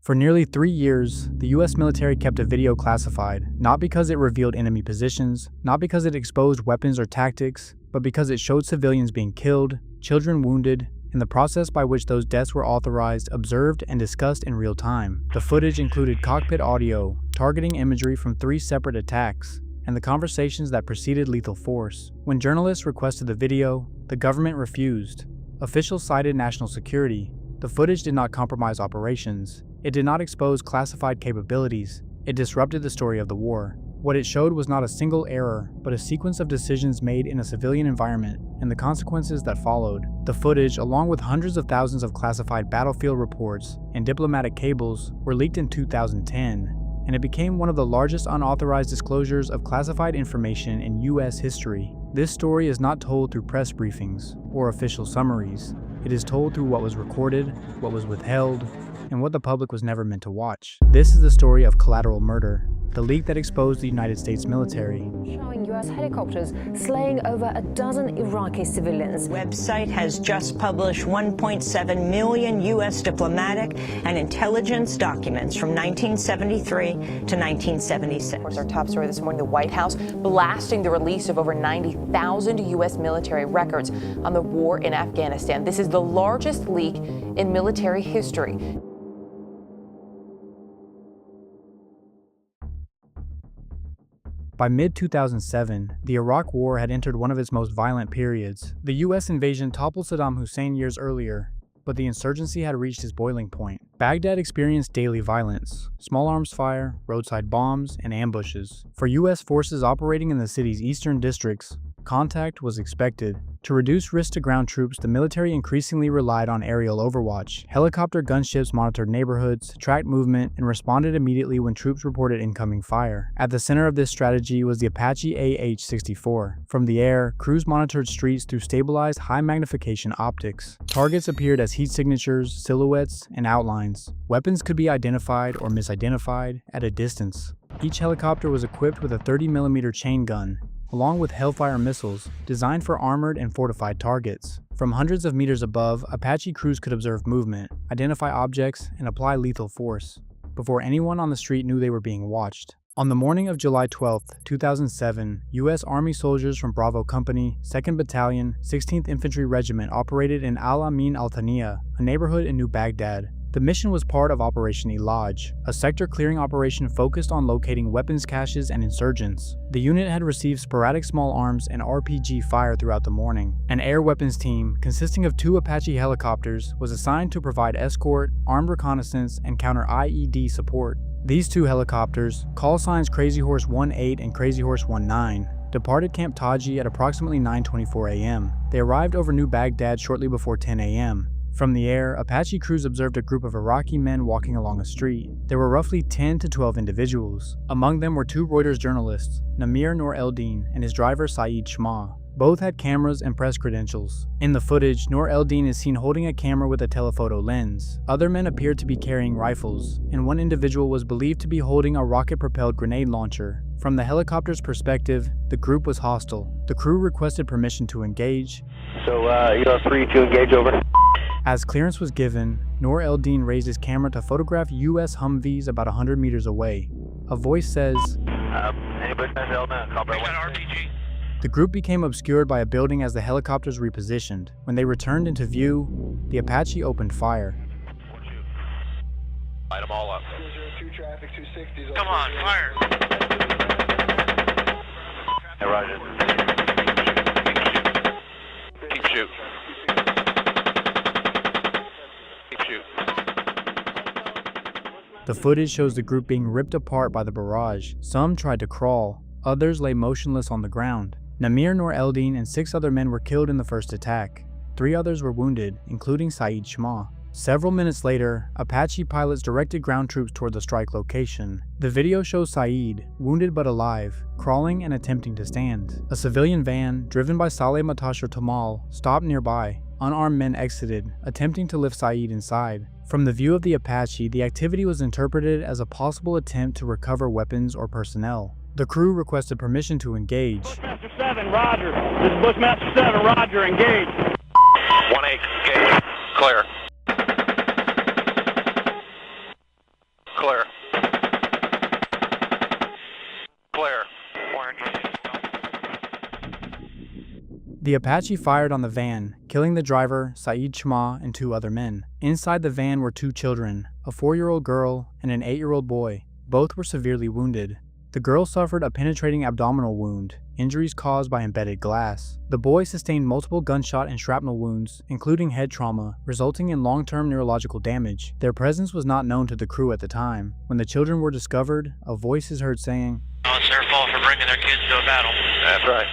For nearly 3 years, the US military kept a video classified, not because it revealed enemy positions, not because it exposed weapons or tactics, but because it showed civilians being killed, children wounded, and the process by which those deaths were authorized, observed, and discussed in real time. The footage included cockpit audio, targeting imagery from 3 separate attacks, and the conversations that preceded lethal force. When journalists requested the video, the government refused. Officials cited national security. The footage did not compromise operations. It did not expose classified capabilities. It disrupted the story of the war. What it showed was not a single error, but a sequence of decisions made in a civilian environment, and the consequences that followed. The footage, along with hundreds of thousands of classified battlefield reports and diplomatic cables, were leaked in 2010, and it became one of the largest unauthorized disclosures of classified information in US history. This story is not told through press briefings or official summaries. It is told through what was recorded, what was withheld, and what the public was never meant to watch. This is the story of Collateral Murder, the leak that exposed the United States military. Showing US helicopters slaying over a dozen Iraqi civilians. The website has just published 1.7 million US diplomatic and intelligence documents from 1973 to 1976. Of course, our top story this morning, the White House blasting the release of over 90,000 US military records on the war in Afghanistan. This is the largest leak in military history. By mid-2007, the Iraq War had entered one of its most violent periods. The US invasion toppled Saddam Hussein years earlier, but the insurgency had reached its boiling point. Baghdad experienced daily violence, small arms fire, roadside bombs, and ambushes. For US forces operating in the city's eastern districts, contact was expected. To reduce risk to ground troops, the military increasingly relied on aerial overwatch. Helicopter gunships monitored neighborhoods, tracked movement, and responded immediately when troops reported incoming fire. At the center of this strategy was the Apache AH-64. From the air, crews monitored streets through stabilized high-magnification optics. Targets appeared as heat signatures, silhouettes, and outlines. Weapons could be identified or misidentified at a distance. Each helicopter was equipped with a 30mm chain gun, along with Hellfire missiles, designed for armored and fortified targets. From hundreds of meters above, Apache crews could observe movement, identify objects, and apply lethal force, before anyone on the street knew they were being watched. On the morning of July 12, 2007, U.S. Army soldiers from Bravo Company, 2nd Battalion, 16th Infantry Regiment operated in Al Amin Al Thaniya, a neighborhood in New Baghdad. The mission was part of Operation Elaj, a sector clearing operation focused on locating weapons caches and insurgents. The unit had received sporadic small arms and RPG fire throughout the morning. An air weapons team, consisting of 2 Apache helicopters, was assigned to provide escort, armed reconnaissance, and counter IED support. These 2 helicopters, call signs Crazy Horse 18 and Crazy Horse 19, departed Camp Taji at approximately 9:24 a.m. They arrived over New Baghdad shortly before 10 a.m. From the air, Apache crews observed a group of Iraqi men walking along a street. There were roughly 10 to 12 individuals. Among them were 2 Reuters journalists, Namir Noor Eldin and his driver Saeed Shma. Both had cameras and press credentials. In the footage, Noor Eldin is seen holding a camera with a telephoto lens. Other men appeared to be carrying rifles, and one individual was believed to be holding a rocket-propelled grenade launcher. From the helicopter's perspective, the group was hostile. The crew requested permission to engage. So, you are free to engage, over. As clearance was given, Noor Eldin raised his camera to photograph U.S. Humvees about 100 meters away. A voice says, Anybody has element? RPG. The group became obscured by a building as the helicopters repositioned. When they returned into view, the Apache opened fire. Light them all up. Come on, fire! Hey, Roger. Keep shooting. The footage shows the group being ripped apart by the barrage. Some tried to crawl, others lay motionless on the ground. Namir Noor Eldin and 6 other men were killed in the first attack. 3 others were wounded, including Saeed Shma. Several minutes later, Apache pilots directed ground troops toward the strike location. The video shows Saeed, wounded but alive, crawling and attempting to stand. A civilian van, driven by Saleh Matashar Tamal, stopped nearby. Unarmed men exited, attempting to lift Saeed inside. From the view of the Apache, the activity was interpreted as a possible attempt to recover weapons or personnel. The crew requested permission to engage. Bushmaster 7, Roger. This is Bushmaster 7, Roger. Engage. 1-8, engage. Clear. clear. The Apache fired on the van, killing the driver, Saeed Shma, and 2 other men. Inside the van were 2 children, a 4-year-old girl and an 8-year-old boy. Both were severely wounded. The girl suffered a penetrating abdominal wound, injuries caused by embedded glass. The boy sustained multiple gunshot and shrapnel wounds, including head trauma, resulting in long-term neurological damage. Their presence was not known to the crew at the time. When the children were discovered, a voice is heard saying, "Oh, it's their fault for bringing their kids to a battle." That's right.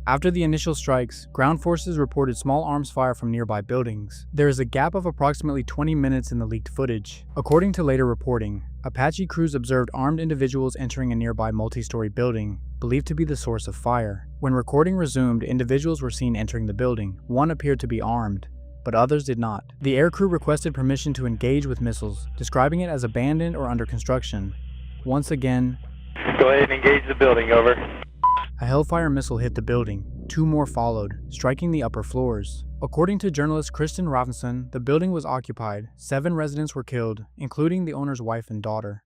After the initial strikes, ground forces reported small arms fire from nearby buildings. There is a gap of approximately 20 minutes in the leaked footage. According to later reporting, Apache crews observed armed individuals entering a nearby multi-story building, believed to be the source of fire. When recording resumed, individuals were seen entering the building. One appeared to be armed, but others did not. The aircrew requested permission to engage with missiles, describing it as abandoned or under construction. Once again, Go ahead and engage the building, over. a Hellfire missile hit the building. 2 more followed, striking the upper floors. According to journalist Kristen Robinson, the building was occupied. 7 residents were killed, including the owner's wife and daughter.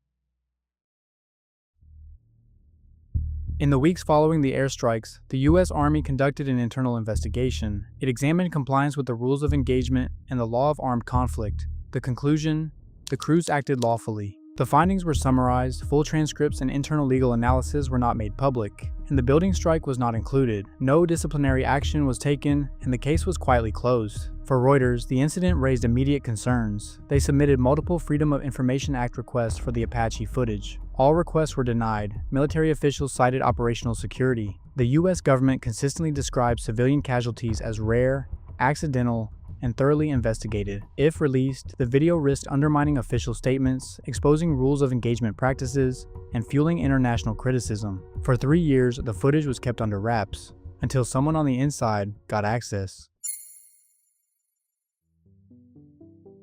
In the weeks following the airstrikes, the U.S. Army conducted an internal investigation. It examined compliance with the rules of engagement and the law of armed conflict. The conclusion: the crews acted lawfully. The findings were summarized, full transcripts and internal legal analysis were not made public, and the building strike was not included. No disciplinary action was taken, and the case was quietly closed. For Reuters, the incident raised immediate concerns. They submitted multiple Freedom of Information Act requests for the Apache footage. All requests were denied. Military officials cited operational security. The U.S. government consistently described civilian casualties as rare, accidental, and thoroughly investigated. If released, the video risked undermining official statements, exposing rules of engagement practices, and fueling international criticism. For 3 years, the footage was kept under wraps, until someone on the inside got access.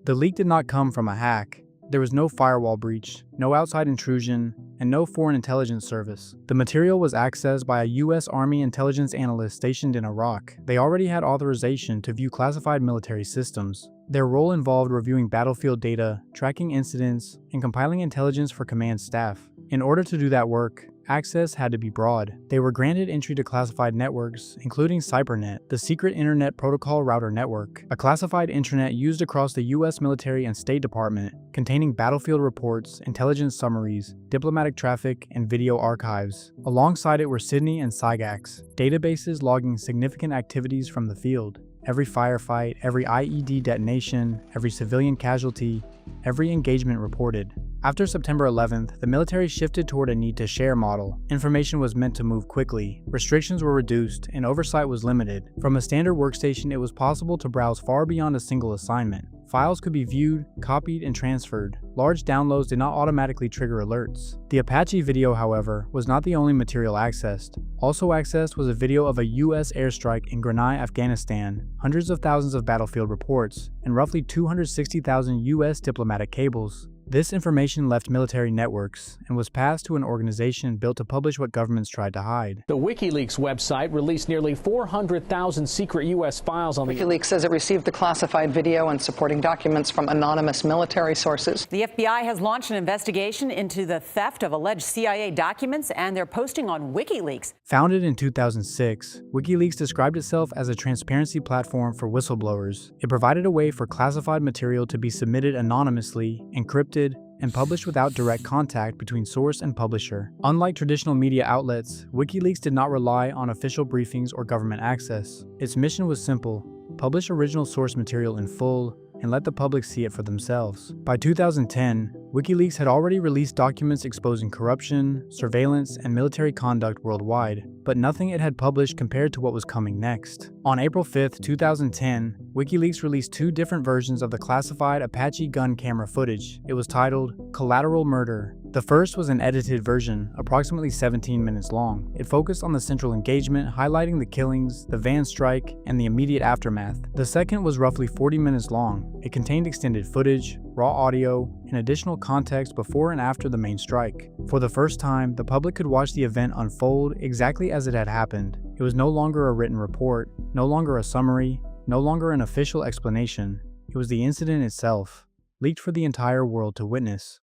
The leak did not come from a hack. There was no firewall breach, no outside intrusion, and no foreign intelligence service. The material was accessed by a U.S. Army intelligence analyst stationed in Iraq. They already had authorization to view classified military systems. Their role involved reviewing battlefield data, tracking incidents, and compiling intelligence for command staff. In order to do that work, access had to be broad. They were granted entry to classified networks, including CyberNet, the secret Internet Protocol Router Network, a classified intranet used across the U.S. military and State Department, containing battlefield reports, intelligence summaries, diplomatic traffic, and video archives. Alongside it were Sydney and Cygax, databases logging significant activities from the field. Every firefight, every IED detonation, every civilian casualty, every engagement reported. After September 11th, the military shifted toward a need-to-share model. Information was meant to move quickly, restrictions were reduced, and oversight was limited. From a standard workstation, it was possible to browse far beyond a single assignment. Files could be viewed, copied, and transferred. Large downloads did not automatically trigger alerts. The Apache video, however, was not the only material accessed. Also accessed was a video of a U.S. airstrike in Grenai, Afghanistan, hundreds of thousands of battlefield reports, and roughly 260,000 U.S. diplomatic cables. This information left military networks and was passed to an organization built to publish what governments tried to hide. The WikiLeaks website released nearly 400,000 secret U.S. files on WikiLeaks says it received the classified video and supporting documents from anonymous military sources. The FBI has launched an investigation into the theft of alleged CIA documents, and they're posting on WikiLeaks. Founded in 2006, WikiLeaks described itself as a transparency platform for whistleblowers. It provided a way for classified material to be submitted anonymously, encrypted, and published without direct contact between source and publisher. Unlike traditional media outlets, WikiLeaks did not rely on official briefings or government access. Its mission was simple: publish original source material in full and let the public see it for themselves. By 2010, WikiLeaks had already released documents exposing corruption, surveillance, and military conduct worldwide, but nothing it had published compared to what was coming next. On April 5, 2010, WikiLeaks released 2 different versions of the classified Apache gun camera footage. It was titled Collateral Murder. The first was an edited version, approximately 17 minutes long. It focused on the central engagement, highlighting the killings, the van strike, and the immediate aftermath. The second was roughly 40 minutes long. It contained extended footage, raw audio, and additional context before and after the main strike. For the first time, the public could watch the event unfold exactly as it had happened. It was no longer a written report, no longer a summary, no longer an official explanation. It was the incident itself, leaked for the entire world to witness.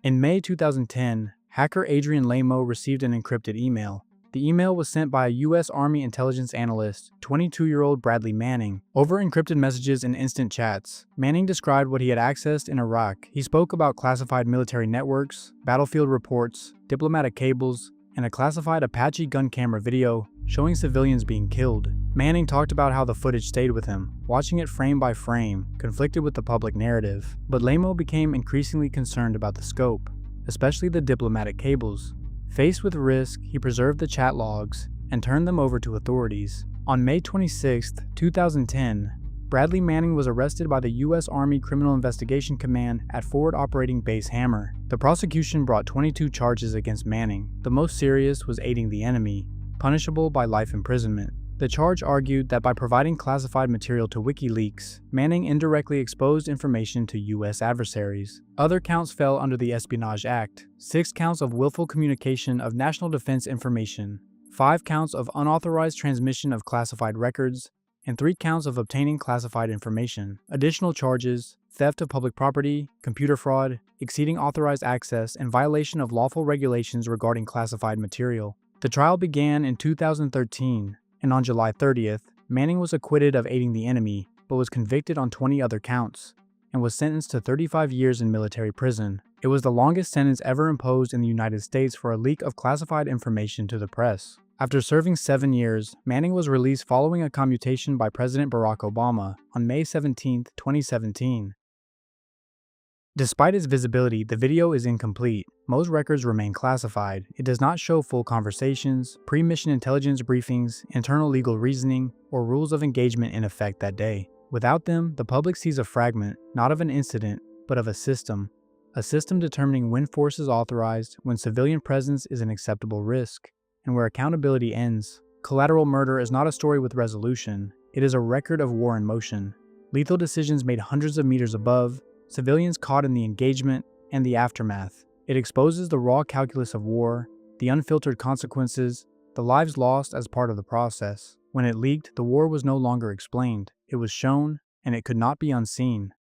In May 2010, hacker Adrian Lamo received an encrypted email. The email was sent by a U.S. Army intelligence analyst, 22-year-old Bradley Manning, over encrypted messages and instant chats. Manning described what he had accessed in Iraq. He spoke about classified military networks, battlefield reports, diplomatic cables, and a classified Apache gun camera video showing civilians being killed. Manning talked about how the footage stayed with him, watching it frame by frame, conflicted with the public narrative. But Lamo became increasingly concerned about the scope, especially the diplomatic cables. Faced with risk, he preserved the chat logs and turned them over to authorities. On May 26, 2010, Bradley Manning was arrested by the U.S. Army Criminal Investigation Command at Forward Operating Base Hammer. The prosecution brought 22 charges against Manning. The most serious was aiding the enemy, punishable by life imprisonment. The charge argued that by providing classified material to WikiLeaks, Manning indirectly exposed information to U.S. adversaries. Other counts fell under the Espionage Act: 6 counts of willful communication of national defense information, 5 counts of unauthorized transmission of classified records, and 3 counts of obtaining classified information. Additional charges: theft of public property, computer fraud, exceeding authorized access, and violation of lawful regulations regarding classified material. The trial began in 2013. And on July 30th, Manning was acquitted of aiding the enemy, but was convicted on 20 other counts, and was sentenced to 35 years in military prison. It was the longest sentence ever imposed in the United States for a leak of classified information to the press. After serving 7 years, Manning was released following a commutation by President Barack Obama on May 17, 2017. Despite its visibility, the video is incomplete. Most records remain classified. It does not show full conversations, pre-mission intelligence briefings, internal legal reasoning, or rules of engagement in effect that day. Without them, the public sees a fragment, not of an incident, but of a system determining when force is authorized, when civilian presence is an acceptable risk, and where accountability ends. Collateral Murder is not a story with resolution. It is a record of war in motion. Lethal decisions made hundreds of meters above, civilians caught in the engagement, and the aftermath. It exposes the raw calculus of war, the unfiltered consequences, the lives lost as part of the process. When it leaked, the war was no longer explained. It was shown, and it could not be unseen.